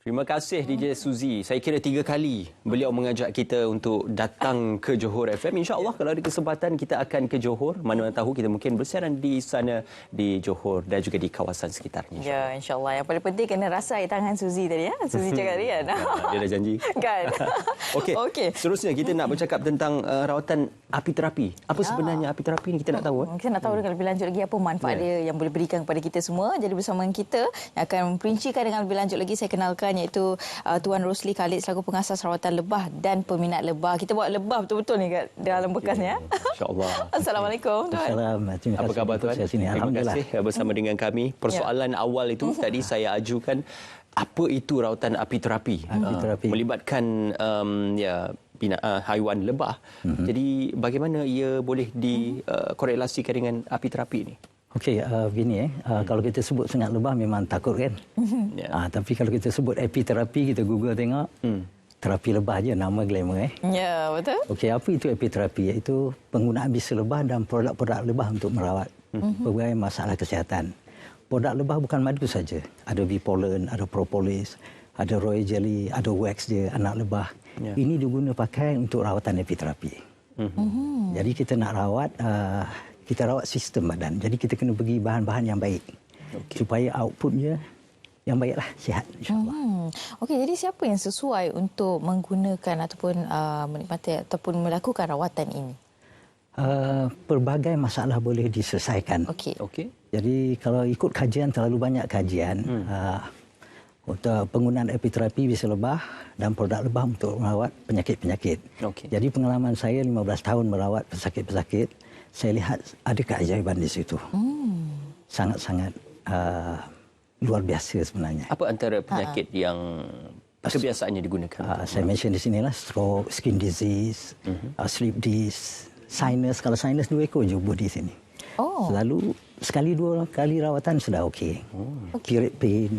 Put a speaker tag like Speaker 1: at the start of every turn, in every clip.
Speaker 1: Terima kasih DJ Suzy. Saya kira 3 kali beliau mengajak kita untuk datang ke Johor FM. InsyaAllah kalau ada kesempatan kita akan ke Johor. Mana tahu kita mungkin bersiaran di sana, di Johor dan juga di kawasan sekitarnya.
Speaker 2: Ya, insyaAllah. Yang paling penting kena rasa tangan Suzy tadi. Suzy cakap tadi kan?
Speaker 1: Dia dah janji.
Speaker 2: Kan?
Speaker 1: Okey. Seterusnya kita nak bercakap tentang rawatan apiterapi. Apa sebenarnya apiterapi ni kita nak tahu?
Speaker 2: Kita nak tahu lebih lanjut lagi apa manfaat dia yang boleh berikan kepada kita semua. Jadi bersama kita yang akan memperincikan dengan lebih lanjut lagi, saya kenalkan iaitu Tuan Rosli Khalid selaku pengasas rawatan lebah dan peminat lebah. Kita buat lebah betul-betul ni kat dalam bekas ni ya.
Speaker 1: InsyaAllah.
Speaker 2: Assalamualaikum Tuan.
Speaker 3: Assalamualaikum.
Speaker 1: Apa khabar Tuan? Terima kasih bersama dengan kami. Persoalan awal itu tadi saya ajukan, apa itu rawatan apiterapi? Melibatkan haiwan lebah. Jadi bagaimana ia boleh dikorelasikan dengan apiterapi ini?
Speaker 3: Okey, begini kalau kita sebut sengat lebah memang takut kan. Tapi kalau kita sebut epiterapi, kita Google tengok, terapi lebah je nama glamour
Speaker 2: Ya, betul.
Speaker 3: Okey, apa itu epiterapi? Iaitu penggunaan bisa lebah dan produk-produk lebah untuk merawat berbagai masalah kesihatan. Produk lebah bukan madu saja. Ada bee pollen, ada propolis, ada royal jelly, ada wax dia anak lebah. Ini diguna pakai untuk rawatan epiterapi. Jadi kita nak rawat kita rawat sistem badan. Jadi kita kena bagi bahan-bahan yang baik. Supaya outputnya yang baiklah, sihat insya-Allah.
Speaker 2: Okey, jadi siapa yang sesuai untuk menggunakan ataupun menikmati ataupun melakukan rawatan ini?
Speaker 3: Pelbagai masalah boleh diselesaikan.
Speaker 2: Okey.
Speaker 3: Jadi kalau ikut kajian, terlalu banyak kajian untuk penggunaan epiterapi bisa lebah dan produk lebah untuk merawat penyakit-penyakit. Jadi pengalaman saya 15 tahun merawat pesakit-pesakit, saya lihat ada keajaiban di situ. Sangat-sangat luar biasa sebenarnya.
Speaker 1: Apa antara penyakit yang kebiasaannya digunakan?
Speaker 3: Saya mention di sinilah stroke, skin disease, sleep disease, sinus. Kalau sinus 2 ekor je buat di sini. Selalu sekali 2 kali rawatan sudah okey. Period pain.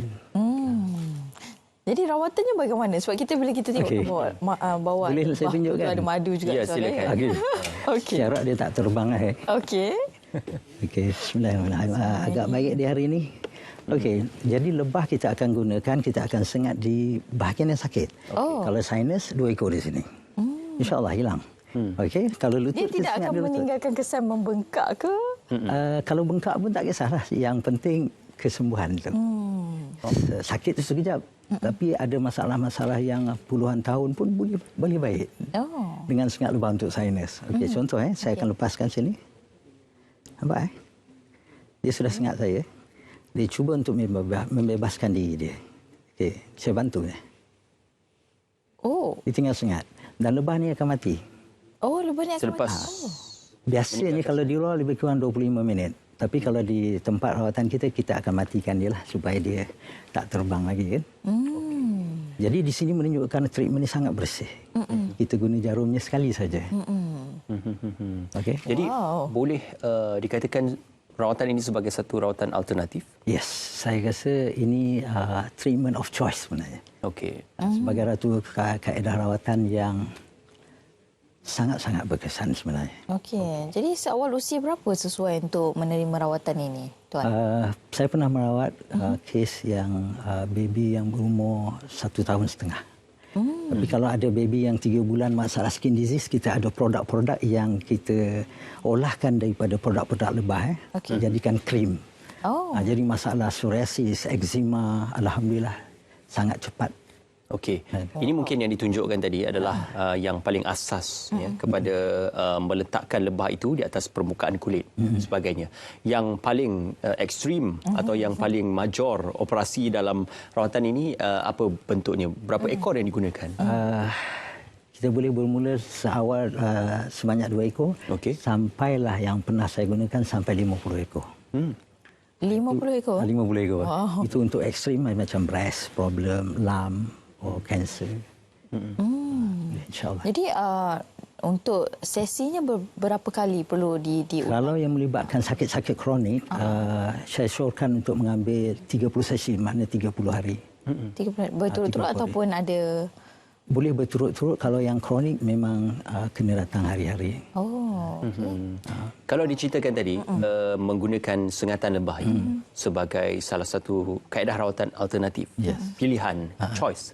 Speaker 2: Jadi rawatannya bagaimana? Sebab kita bila kita tengok bawa
Speaker 3: boleh saya tunjukkan?
Speaker 2: Ada madu juga.
Speaker 1: Ya, silakan.
Speaker 2: Okey.
Speaker 3: Syarat dia tak terbang
Speaker 2: Okey.
Speaker 3: Okey, bismillahirrahmanirrahim. Agak baik di hari ini. Okey, jadi lebah kita akan gunakan, kita akan sengat di bahagian yang sakit. Kalau sinus 2 ekor di sini. InsyaAllah hilang. Okey, kalau lutut
Speaker 2: dia tidak akan meninggalkan kesan membengkak ke?
Speaker 3: Kalau bengkak pun tak kisahlah. Yang penting kesembuhan itu. Sakit itu sekejap. Tapi ada masalah-masalah yang puluhan tahun pun boleh baik. Dengan sengat lebah untuk sinus. Okey, contoh saya akan lepaskan sini. Nampak dia sudah sengat saya. Dia cuba untuk membebaskan diri dia. Okey, saya bantu dia. Dia tinggal sengat. Dan lebah ni akan mati.
Speaker 2: Lebah ni akan
Speaker 1: Selepas
Speaker 2: mati.
Speaker 3: Biasanya kalau di luar lebih kurang 25 minit. Tapi kalau di tempat rawatan kita akan matikan dia lah supaya dia tak terbang lagi kan. Jadi di sini menunjukkan treatment ini sangat bersih. Kita guna jarumnya sekali saja. Okey.
Speaker 1: Jadi boleh dikatakan rawatan ini sebagai satu rawatan alternatif?
Speaker 3: Yes, saya rasa ini treatment of choice sebenarnya.
Speaker 1: Okey.
Speaker 3: Sebagai satu kaedah rawatan yang sangat-sangat berkesan sebenarnya.
Speaker 2: Okey. Jadi seawal usia berapa sesuai untuk menerima rawatan ini, Tuan?
Speaker 3: Saya pernah merawat kes yang baby yang berumur 1,5 tahun. Tapi kalau ada baby yang 3 bulan masalah skin disease, kita ada produk-produk yang kita olahkan daripada produk-produk lebah. Jadikan krim. Jadi masalah psoriasis, eczema, alhamdulillah sangat cepat.
Speaker 1: Okey. Ini mungkin yang ditunjukkan tadi adalah yang paling asas kepada meletakkan lebah itu di atas permukaan kulit sebagainya. Yang paling ekstrim atau yang paling major operasi dalam rawatan ini apa bentuknya? Berapa ekor yang digunakan?
Speaker 3: Kita boleh bermula seawal sebanyak 2 ekor. Sampailah yang pernah saya gunakan sampai 50 ekor.
Speaker 2: 50 ekor?
Speaker 3: 50 ekor. Itu untuk ekstrim macam breast problem, lung, kanser. InsyaAllah.
Speaker 2: Jadi untuk sesinya berapa kali perlu
Speaker 3: Kalau yang melibatkan sakit-sakit kronik, saya syorkan untuk mengambil 30 sesi, maknanya 30 hari.
Speaker 2: 30 berturut-turut ataupun ada
Speaker 3: boleh berturut-turut. Kalau yang kronik memang kena datang hari-hari.
Speaker 1: Kalau diceritakan tadi menggunakan sengatan lebah ini sebagai salah satu kaedah rawatan alternatif, pilihan, choice.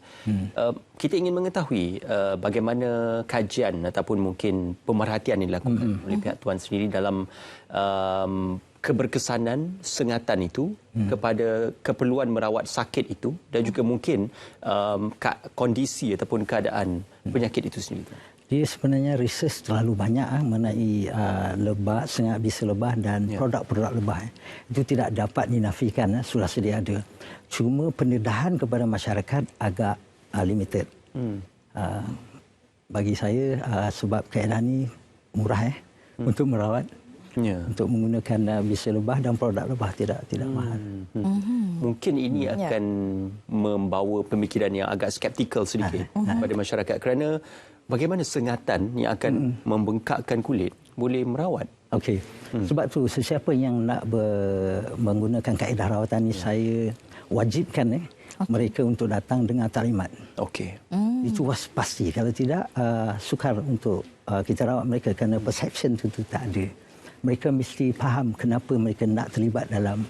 Speaker 1: Kita ingin mengetahui bagaimana kajian ataupun mungkin pemerhatian yang dilakukan oleh pihak tuan sendiri dalam keberkesanan sengatan itu kepada keperluan merawat sakit itu dan juga mungkin kondisi ataupun keadaan penyakit itu sendiri.
Speaker 3: Dia sebenarnya research terlalu banyak mengenai lebah, sengat bisa lebah dan produk-produk lebah. Itu tidak dapat dinafikan, sudah sedia ada. Cuma pendedahan kepada masyarakat agak limited. Bagi saya sebab keadaan ini murah untuk merawat. Untuk menggunakan bisa lebah dan produk lebah tidak mahal.
Speaker 1: Mungkin ini akan membawa pemikiran yang agak skeptikal sedikit kepada masyarakat kerana bagaimana sengatan yang akan membengkakkan kulit boleh merawat.
Speaker 3: Okey. Sebab tu sesiapa yang nak menggunakan kaedah rawatan ini saya wajibkan mereka untuk datang dengan taklimat.
Speaker 1: Okey.
Speaker 3: Itu pasti. Kalau tidak sukar untuk kita rawat mereka kerana perception itu tak ada. Mereka mesti faham kenapa mereka nak terlibat dalam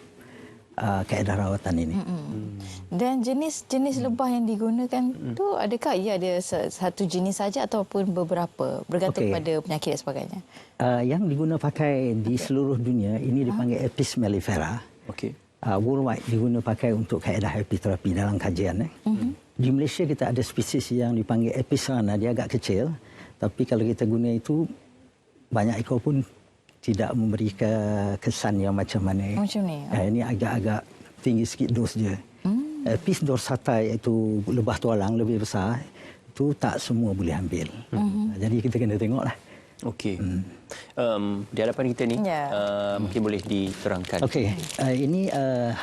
Speaker 3: kaedah rawatan ini.
Speaker 2: Dan jenis-jenis lebah yang digunakan tu adakah ia ada satu jenis saja ataupun beberapa bergantung pada penyakit dan sebagainya?
Speaker 3: Yang diguna pakai di seluruh dunia ini dipanggil Apis mellifera. Worldwide diguna pakai untuk kaedah epiterapi dalam kajian. Di Malaysia kita ada spesies yang dipanggil Apis rana, dia agak kecil, tapi kalau kita guna itu banyak ekor pun tidak memberi kesan yang macam mana.
Speaker 2: Macam ni.
Speaker 3: Ini agak-agak tinggi sikit dos dia. Apis dorsata iaitu lebah tualang lebih besar, itu tak semua boleh ambil. Jadi kita kena tengoklah.
Speaker 1: Okey. Di hadapan kita ni mungkin boleh diterangkan.
Speaker 3: Okey. Ini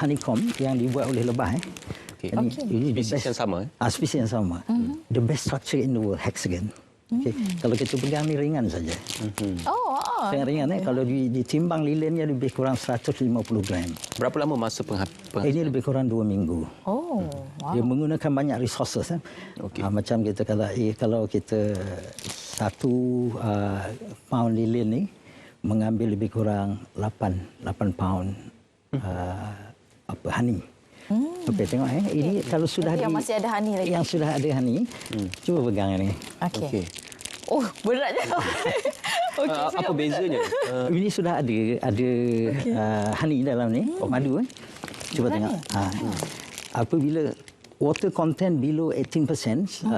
Speaker 3: honeycomb yang dibuat oleh lebah.
Speaker 1: Ini spesies yang sama.
Speaker 3: Spesies yang sama. The best structure in the world, hexagon. Okay. Kalau kita pegang ni ringan saja. Sangat ringan. Kalau ditimbang lilinnya lebih kurang 150 gram.
Speaker 1: Berapa lama masa penghasilan?
Speaker 3: Ini lebih kurang 2 minggu. Dia menggunakan banyak resources. Macam kita kalau kita 1 pound lilin ni mengambil lebih kurang 8 pound honey. Okey, tengok ini kalau sudah
Speaker 2: yang masih ada honey lagi.
Speaker 3: Yang sudah ada honey. Cuba pegang ini.
Speaker 2: Okey. Oh, beratnya.
Speaker 1: Apa bezanya?
Speaker 3: Ini sudah ada honey dalam ni, madu. Cuba tengok. Apabila water content below 18%,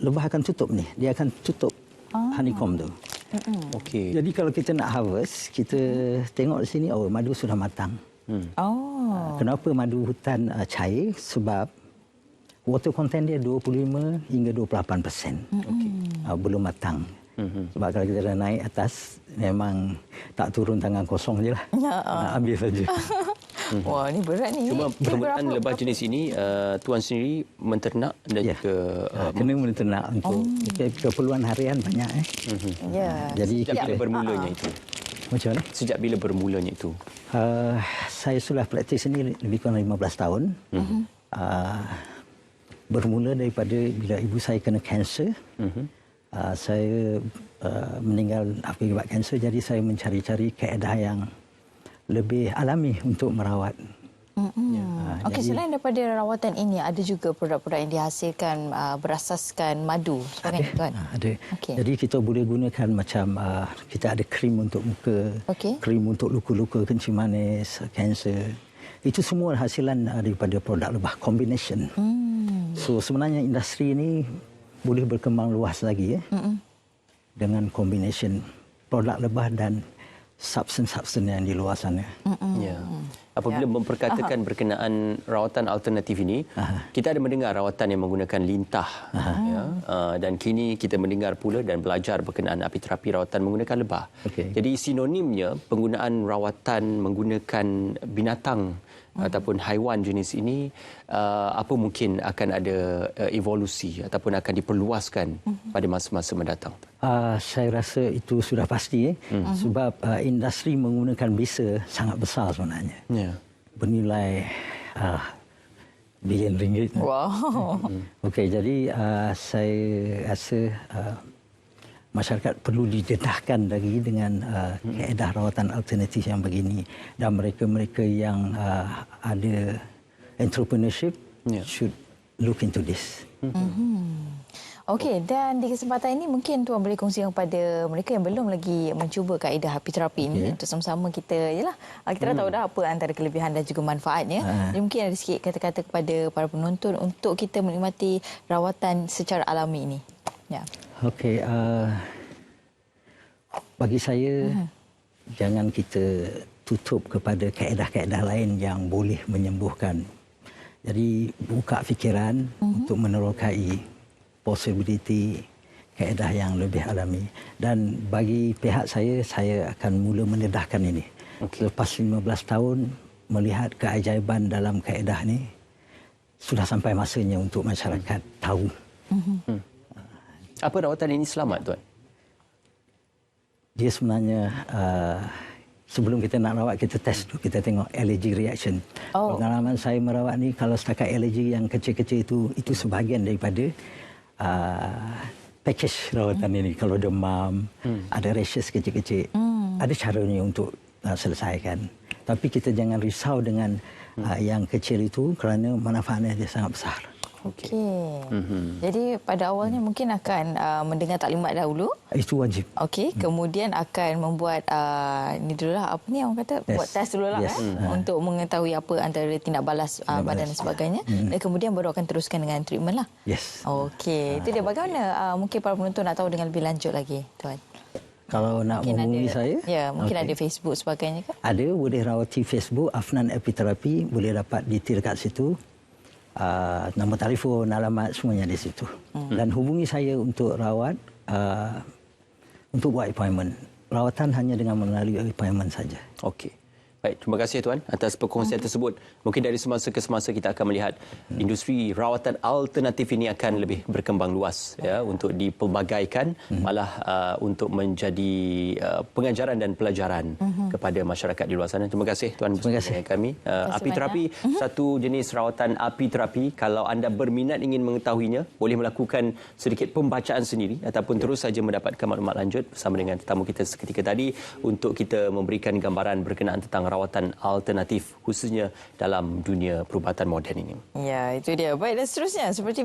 Speaker 3: lebah akan tutup ni. Dia akan tutup honeycomb tu.
Speaker 1: Okey.
Speaker 3: Jadi kalau kita nak harvest, kita tengok di sini, madu sudah matang. Kenapa madu hutan cair? Sebab water content dia 25 hingga 28%. Belum matang. Sebab kalau kita dah naik atas, memang tak turun tangan kosong je lah. Ambil saja.
Speaker 2: Wah, ni berat ni.
Speaker 1: Cuma penggunaan lebah jenis ini, tuan sendiri menternak dan juga...
Speaker 3: kena menternak untuk keperluan harian banyak.
Speaker 1: Jadi sejak bila bermulanya itu?
Speaker 3: Macam mana?
Speaker 1: Sejak bila bermulanya itu?
Speaker 3: Saya sudah praktis ini lebih kurang 15 tahun. Bermula daripada bila ibu saya kena kanser. Saya meninggal akibat kanser, jadi saya mencari-cari kaedah yang lebih alami untuk merawat.
Speaker 2: Okey, selain daripada rawatan ini, ada juga produk-produk yang dihasilkan berasaskan madu sebagainya, tuan?
Speaker 3: Ada. Jadi kita boleh gunakan macam kita ada krim untuk muka, krim untuk luka-luka kencing manis, kanser. Itu semua hasilan daripada produk lebah, combination. So sebenarnya industri ini boleh berkembang luas lagi dengan combination produk lebah dan substance-substance yang di luar sana. Apabila memperkatakan berkenaan rawatan alternatif ini, kita ada mendengar rawatan yang menggunakan lintah. Dan kini kita mendengar pula dan belajar berkenaan apiterapi rawatan menggunakan lebah. Jadi sinonimnya penggunaan rawatan menggunakan binatang ataupun haiwan jenis ini, apa mungkin akan ada evolusi ataupun akan diperluaskan pada masa-masa mendatang? Saya rasa itu sudah pasti. Sebab industri menggunakan bisa sangat besar sebenarnya. Bernilai bilion ringgit.
Speaker 2: Wow.
Speaker 3: Okey, jadi saya rasa masyarakat perlu didedahkan lagi dengan kaedah rawatan alternatif yang begini, dan mereka-mereka yang ada entrepreneurship should look into this.
Speaker 2: Okey, dan di kesempatan ini mungkin Tuan boleh kongsikan kepada mereka yang belum lagi mencuba kaedah apiterapi ini untuk sama-sama kita, kita dah tahu dah apa antara kelebihan dan juga manfaatnya. Jadi mungkin ada sikit kata-kata kepada para penonton untuk kita menikmati rawatan secara alami ini. Ya.
Speaker 3: Okey, bagi saya jangan kita tutup kepada kaedah-kaedah lain yang boleh menyembuhkan. Jadi buka fikiran untuk menerokai possibility kaedah yang lebih alami. Dan bagi pihak saya akan mula mendedahkan ini. Lepas 15 tahun melihat keajaiban dalam kaedah ini, sudah sampai masanya untuk masyarakat tahu.
Speaker 1: Apa rawatan ini selamat, Tuan?
Speaker 3: Dia sebenarnya sebelum kita nak rawat, kita test dulu, kita tengok allergy reaction. Pengalaman saya merawat ni, kalau setakat allergy yang kecil-kecil itu sebahagian daripada package rawatan ini. Kalau demam, ada rashes kecil-kecil, ada caranya untuk selesaikan. Tapi kita jangan risau dengan yang kecil itu, kerana manfaatnya dia sangat besar.
Speaker 2: Okey. Jadi pada awalnya mungkin akan mendengar taklimat dahulu.
Speaker 3: Itu wajib.
Speaker 2: Okey, kemudian akan membuat ini dululah, apa ni orang kata, buat test dululah untuk mengetahui apa antara tindak balas badan dan sebagainya. Dan kemudian baru akan teruskan dengan treatment lah.
Speaker 3: Yes.
Speaker 2: Okey, itu dia. Bagaimana mungkin para penonton nak tahu dengan lebih lanjut lagi, Tuan?
Speaker 3: Kalau nak menghubungi saya,
Speaker 2: mungkin ada Facebook sebagainya ke?
Speaker 3: Ada, boleh rawati Facebook Afnan Apiterapi, boleh dapat detail kat situ. Nombor telefon, alamat, semuanya di situ. Dan hubungi saya untuk rawat, untuk buat appointment. Rawatan hanya dengan melalui appointment saja.
Speaker 1: Okey. Baik, terima kasih Tuan atas perkongsian tersebut. Mungkin dari semasa ke semasa kita akan melihat industri rawatan alternatif ini akan lebih berkembang luas untuk dipelbagaikan, malah untuk menjadi pengajaran dan pelajaran kepada masyarakat di luar sana. Terima kasih Tuan bersama dengan kami. Apiterapi satu jenis rawatan apiterapi. Kalau anda berminat ingin mengetahuinya, boleh melakukan sedikit pembacaan sendiri ataupun terus saja mendapatkan maklumat lanjut bersama dengan tetamu kita seketika tadi untuk kita memberikan gambaran berkenaan tentang rawatan alternatif khususnya dalam dunia perubatan moden ini.
Speaker 2: Ya, itu dia. Baik, dan seterusnya seperti